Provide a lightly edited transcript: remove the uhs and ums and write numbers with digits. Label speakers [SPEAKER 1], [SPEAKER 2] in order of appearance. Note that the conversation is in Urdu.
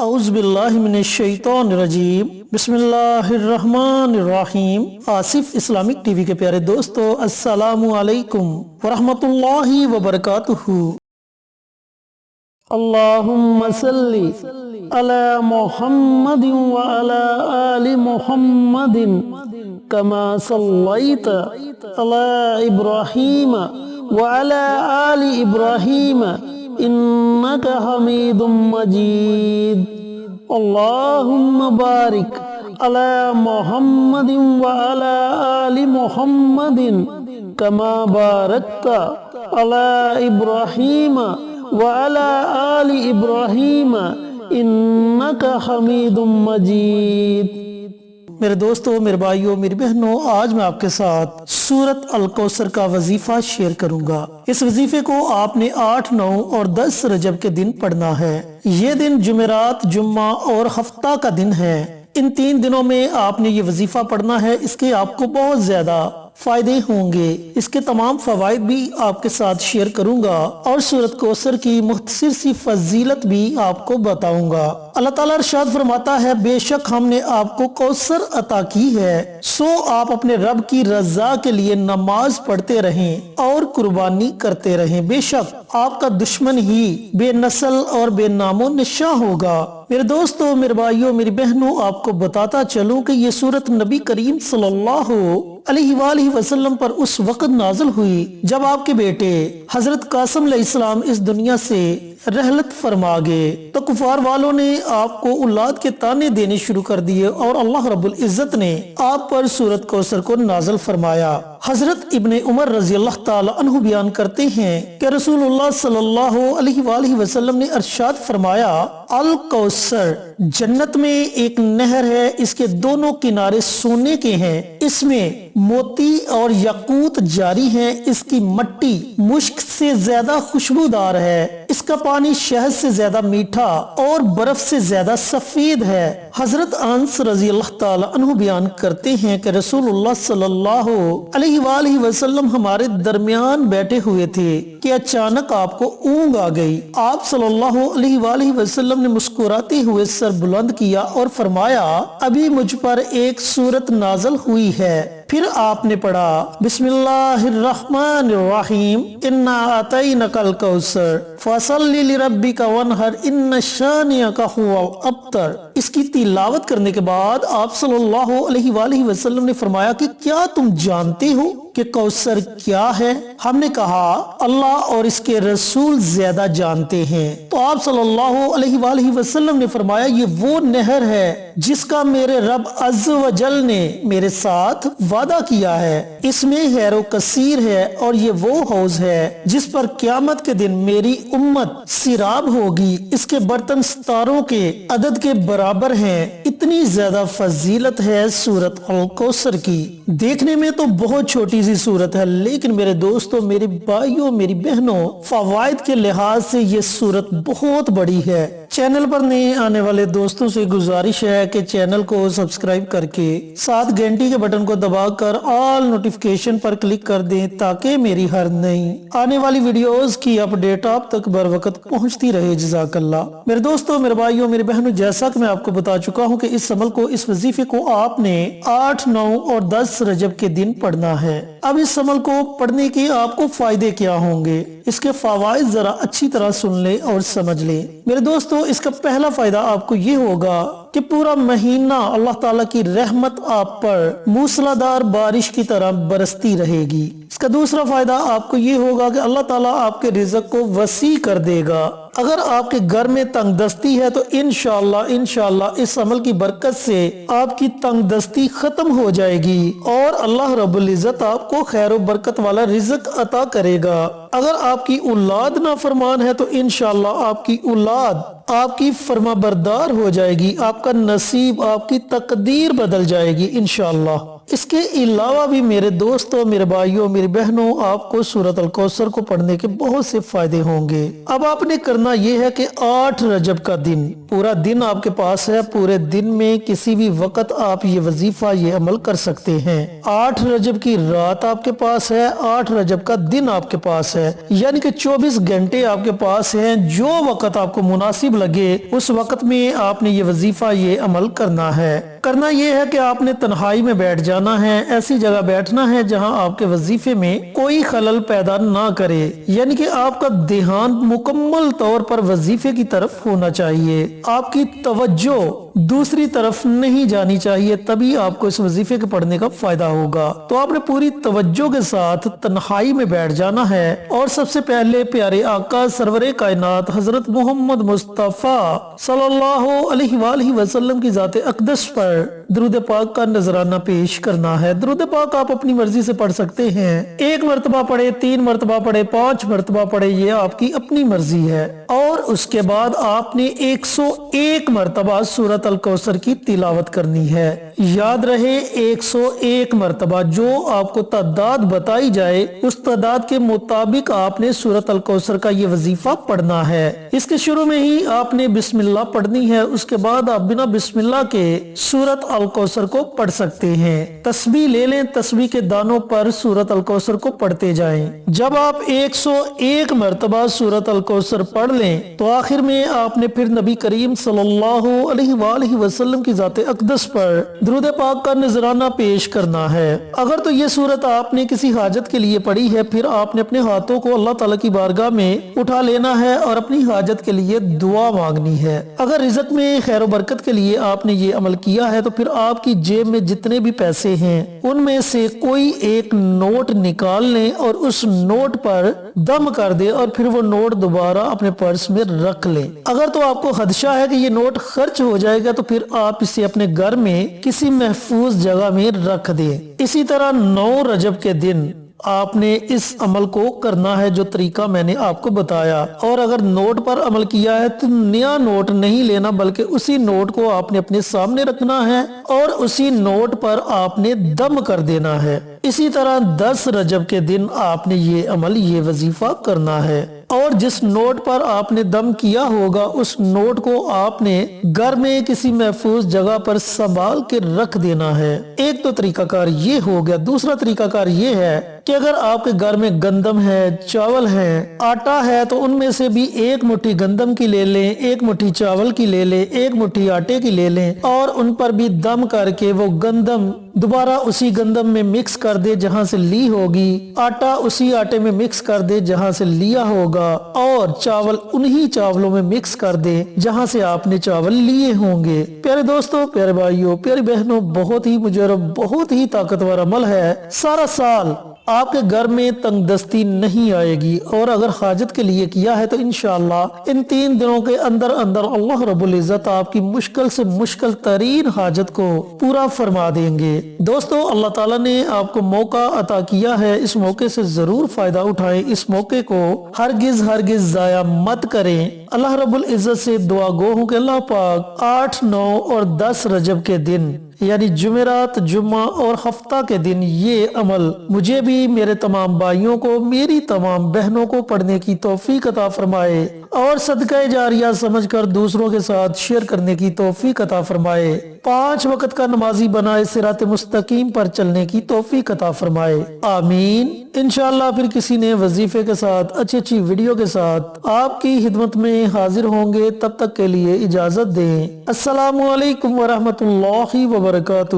[SPEAKER 1] اعوذ باللہ من الشیطان الرجیم بسم اللہ الرحمن الرحیم۔ آصف اسلامک ٹی وی کے پیارے دوستو، السلام علیکم ورحمۃ اللہ وبرکاتہ۔ اللہم صلی علی محمد وعلی آل محمد کما صلیت علی ابراہیم وعلی آل ابراہیم انک حمید مجید۔ اللہم بارک علی محمد وعلی آل محمد کما بارکت علی ابراہیم وعلی آل ابراہیم انک حمید مجید۔ میرے دوستو، میرے بھائیو، میری بہنوں، آج میں آپ کے ساتھ سورۃ الکوثر کا وظیفہ شیئر کروں گا۔ اس وظیفے کو آپ نے 8، 9 اور 10 رجب کے دن پڑھنا ہے۔ یہ دن جمعرات، جمعہ اور ہفتہ کا دن ہے۔ ان 3 دنوں میں آپ نے یہ وظیفہ پڑھنا ہے۔ اس کے آپ کو بہت زیادہ فائدے ہوں گے۔ اس کے تمام فوائد بھی آپ کے ساتھ شیئر کروں گا اور سورۃ کوثر کی مختصر سی فضیلت بھی آپ کو بتاؤں گا۔ اللہ تعالیٰ ارشاد فرماتا ہے، بے شک ہم نے آپ کو کوثر عطا کی ہے، سو آپ اپنے رب کی رضا کے لیے نماز پڑھتے رہیں اور قربانی کرتے رہیں، بے شک آپ کا دشمن ہی بے نسل اور بے نام و نشاں ہوگا۔ میرے دوستو، میرے بھائیو، میری بہنوں، آپ کو بتاتا چلوں کہ یہ سورت نبی کریم صلی اللہ علیہ وآلہ وسلم پر اس وقت نازل ہوئی جب آپ کے بیٹے حضرت قاسم علیہ السلام اس دنیا سے رحلت فرما گئے، تو کفار والوں نے آپ کو اولاد کے تانے دینے شروع کر دیے اور اللہ رب العزت نے آپ پر سورۃ کوثر کو نازل فرمایا۔ حضرت ابن عمر رضی اللہ تعالی عنہ بیان کرتے ہیں کہ رسول اللہ صلی اللہ علیہ وآلہ وسلم نے ارشاد فرمایا، الکوثر جنت میں ایک نہر ہے، اس کے دونوں کنارے سونے کے ہیں، اس میں موتی اور یاقوت جاری ہیں، اس کی مٹی مشک سے زیادہ خوشبودار ہے، اس کا پانی شہد سے زیادہ میٹھا اور برف سے زیادہ سفید ہے۔ حضرت انس رضی اللہ تعالی عنہ بیان کرتے ہیں کہ رسول اللہ صلی اللہ علیہ وآلہ وسلم ہمارے درمیان بیٹھے ہوئے تھے کہ اچانک آپ کو اونگ آ گئی۔ آپ صلی اللہ علیہ وآلہ وسلم نے مسکراتے ہوئے سر بلند کیا اور فرمایا، ابھی مجھ پر ایک سورت نازل ہوئی ہے۔ پھر آپ نے پڑھا، بسم اللہ الرحمن الرحیم، انا اعطینک الکوثر فصل لربک وانحر ان شانئک هو الابتر۔ اس کی تلاوت کرنے کے بعد آپ صلی اللہ علیہ وآلہ وسلم نے فرمایا کہ کیا تم جانتے ہو کہ کوثر کیا ہے؟ ہم نے کہا، اللہ اور اس کے رسول زیادہ جانتے ہیں۔ تو آپ صلی اللہ علیہ وآلہ وسلم نے فرمایا، یہ وہ نہر ہے جس کا میرے رب عز و جل نے میرے ساتھ وعدہ کیا ہے، اس میں خیر و کثیر ہے، اور یہ وہ حوض ہے جس پر قیامت کے دن میری امت سیراب ہوگی، اس کے برتن ستاروں کے عدد کے برابر ہیں۔ اتنی زیادہ فضیلت ہے سورۃ الکوثر کی۔ دیکھنے میں تو بہت چھوٹی سی سورت ہے، لیکن میرے دوستو، میرے بھائیوں، میری بہنوں، فوائد کے لحاظ سے یہ سورت بہت بڑی ہے۔ چینل پر نئے آنے والے دوستوں سے گزارش ہے کہ چینل کو سبسکرائب کر کے ساتھ گھنٹی کے بٹن کو دبا کر آل نوٹیفیکیشن پر کلک کر دیں تاکہ میری ہر نئی آنے والی ویڈیوز کی اپڈیٹ آپ تک بر وقت پہنچتی رہے۔ جزاک اللہ۔ میرے دوستو، میرے بھائیوں، میری بہنوں، جیسا کہ میں آپ کو بتا چکا ہوں کہ اس عمل کو، اس وظیفے کو آپ نے 8، 9 اور 10 رجب کے دن پڑھنا ہے۔ اب اس عمل کو پڑھنے کے آپ کو فائدے کیا ہوں گے، اس کے فوائد ذرا اچھی طرح سن لیں اور سمجھ لیں۔ میرے دوستو، اس کا پہلا فائدہ آپ کو یہ ہوگا کہ پورا مہینہ اللہ تعالیٰ کی رحمت آپ پر موسلادھار بارش کی طرح برستی رہے گی۔ اس کا دوسرا فائدہ آپ کو یہ ہوگا کہ اللہ تعالیٰ آپ کے رزق کو وسیع کر دے گا۔ اگر آپ کے گھر میں تنگ دستی ہے تو انشاءاللہ اس عمل کی برکت سے آپ کی تنگ دستی ختم ہو جائے گی اور اللہ رب العزت آپ کو خیر و برکت والا رزق عطا کرے گا۔ اگر آپ کی اولاد نافرمان ہے تو انشاءاللہ آپ کی اولاد آپ کی فرما بردار ہو جائے گی، آپ کا نصیب، آپ کی تقدیر بدل جائے گی انشاءاللہ۔ اس کے علاوہ بھی میرے دوستوں، میرے بھائیوں، میری بہنوں، آپ کو سورۃ الکوثر کو پڑھنے کے بہت سے فائدے ہوں گے۔ اب آپ نے کرنا یہ ہے کہ 8 رجب کا دن، پورا دن آپ کے پاس ہے، پورے دن میں کسی بھی وقت آپ یہ وظیفہ، یہ عمل کر سکتے ہیں۔ 8 رجب کی رات آپ کے پاس ہے، 8 رجب کا دن آپ کے پاس ہے، یعنی کہ 24 گھنٹے آپ کے پاس ہیں۔ جو وقت آپ کو مناسب لگے اس وقت میں آپ نے یہ وظیفہ، یہ عمل کرنا ہے۔ کرنا یہ ہے کہ آپ نے تنہائی میں بیٹھ جانا ہے، ایسی جگہ بیٹھنا ہے جہاں آپ کے وظیفے میں کوئی خلل پیدا نہ کرے، یعنی کہ آپ کا دھیان مکمل طور پر وظیفے کی طرف ہونا چاہیے، آپ کی توجہ دوسری طرف نہیں جانی چاہیے، تبھی آپ کو اس وظیفے کے پڑھنے کا فائدہ ہوگا۔ تو آپ نے پوری توجہ کے ساتھ تنہائی میں بیٹھ جانا ہے اور سب سے پہلے پیارے آقا سرور کائنات حضرت محمد مصطفیٰ صلی اللہ علیہ وآلہ وسلم کی ذات اقدس پر درود پاک کا نذرانہ پیش کرنا ہے۔ درود پاک آپ اپنی مرضی سے پڑھ سکتے ہیں، 1 مرتبہ پڑھے، 3 مرتبہ پڑھے، 5 مرتبہ پڑھے، یہ آپ کی اپنی مرضی ہے۔ اور اس کے بعد آپ نے 101 مرتبہ سورۃ الکوثر کی تلاوت کرنی ہے۔ یاد رہے 101 مرتبہ، جو آپ کو تعداد بتائی جائے اس تعداد کے مطابق آپ نے سورۃ الکوثر کا یہ وظیفہ پڑھنا ہے۔ اس کے شروع میں ہی آپ نے بسم اللہ پڑھنی ہے، اس کے بعد آپ بنا بسم اللہ کے سورۃ الکوثر کو پڑھ سکتے ہیں۔ تسبیح لے لیں، تسبیح کے دانوں پر سورۃ الکوثر کو پڑھتے جائیں۔ جب آپ 101 مرتبہ سورۃ الکوثر پڑھ لیں تو آخر میں آپ نے پھر نبی کریم صلی اللہ علیہ وآلہ وسلم کی ذات اقدس پر درود پاک کا نذرانہ پیش کرنا ہے۔ اگر تو یہ سورت آپ نے کسی حاجت کے لیے پڑھی ہے، پھر آپ نے اپنے ہاتھوں کو اللہ تعالیٰ کی بارگاہ میں اٹھا لینا ہے اور اپنی حاجت کے لیے دعا مانگنی ہے۔ اگر رزق میں خیر و برکت کے لیے آپ نے یہ عمل کیا ہے تو پھر آپ کی جیب میں جتنے بھی پیسے ہیں ان میں سے کوئی ایک نوٹ نکال لیں اور اس نوٹ پر دم کر دیں اور پھر وہ نوٹ دوبارہ اپنے پرس میں رکھ لیں۔ اگر تو آپ کو خدشہ ہے کہ یہ نوٹ خرچ ہو جائے گا تو پھر آپ اسے اپنے گھر میں کسی محفوظ جگہ میں رکھ دیں۔ اسی طرح 9 رجب کے دن آپ نے اس عمل کو کرنا ہے جو طریقہ میں نے آپ کو بتایا، اور اگر نوٹ پر عمل کیا ہے تو نیا نوٹ نہیں لینا بلکہ اسی نوٹ کو آپ نے اپنے سامنے رکھنا ہے اور اسی نوٹ پر آپ نے دم کر دینا ہے۔ اسی طرح 10 رجب کے دن آپ نے یہ عمل، یہ وظیفہ کرنا ہے، اور جس نوٹ پر آپ نے دم کیا ہوگا اس نوٹ کو آپ نے گھر میں کسی محفوظ جگہ پر سنبھال کے رکھ دینا ہے۔ ایک تو طریقہ کار یہ ہو گیا۔ دوسرا طریقہ کار یہ ہے کہ اگر آپ کے گھر میں گندم ہے، چاول ہے، آٹا ہے تو ان میں سے بھی 1 مٹھی گندم کی لے لیں، 1 مٹھی چاول کی لے لیں، 1 مٹھی آٹے کی لے لیں اور ان پر بھی دم کر کے وہ گندم دوبارہ اسی گندم میں مکس کر دے جہاں سے لی ہوگی، آٹا اسی آٹے میں مکس کر دے جہاں سے لیا ہوگا، اور چاول انہی چاولوں میں مکس کر دے جہاں سے آپ نے چاول لیے ہوں گے۔ پیارے دوستوں، پیارے بھائیوں، پیاری بہنوں، بہت ہی مجرب، بہت ہی طاقتور عمل ہے۔ سارا سال آپ کے گھر میں تنگ دستی نہیں آئے گی، اور اگر حاجت کے لیے کیا ہے تو انشاءاللہ ان 3 دنوں کے اندر اندر اللہ رب العزت آپ کی مشکل سے مشکل ترین حاجت کو پورا فرما دیں گے۔ دوستو، اللہ تعالیٰ نے آپ کو موقع عطا کیا ہے، اس موقع سے ضرور فائدہ اٹھائیں، اس موقع کو ہرگز ضائع مت کریں۔ اللہ رب العزت سے دعا گو ہوں کہ اللہ پاک 8، 9 اور 10 رجب کے دن یعنی جمعرات، جمعہ اور ہفتہ کے دن یہ عمل مجھے بھی، میرے تمام بھائیوں کو، میری تمام بہنوں کو پڑھنے کی توفیق عطا فرمائے اور صدقہ جاریہ سمجھ کر دوسروں کے ساتھ شیئر کرنے کی توفیق عطا فرمائے، 5 وقت کا نمازی بنائے، صراط مستقیم پر چلنے کی توفیق عطا فرمائے، آمین۔ انشاءاللہ پھر کسی نئے وظیفے کے ساتھ، اچھی ویڈیو کے ساتھ آپ کی خدمت میں حاضر ہوں گے۔ تب تک کے لیے اجازت دیں۔ السلام علیکم ورحمۃ اللہ وبرکاتہ۔